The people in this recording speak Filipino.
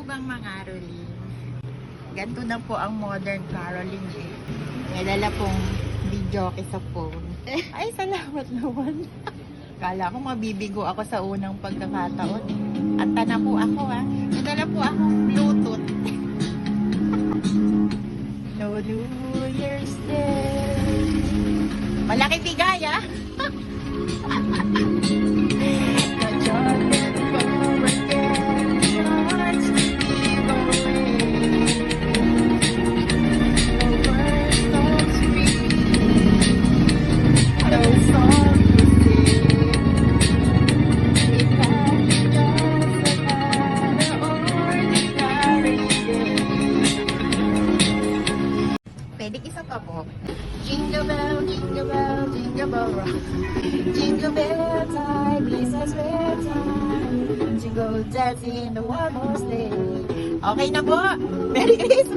bang mangaroling? Ganito na po ang modern caroling eh. May dala pong video sa phone. Ay, salamat naman. Kala ko mabibigo ako sa unang pagkakataon. Anta na po ako May dala po akong Bluetooth. No New Year's Day. Malaki bigay Pwede isa pa po. Jingle bell, jingle bell, jingle bell rock. Jingle bell time, Lisa's bedtime. Jingle dancing in the one more sleigh. Okay na po. Merry Christmas!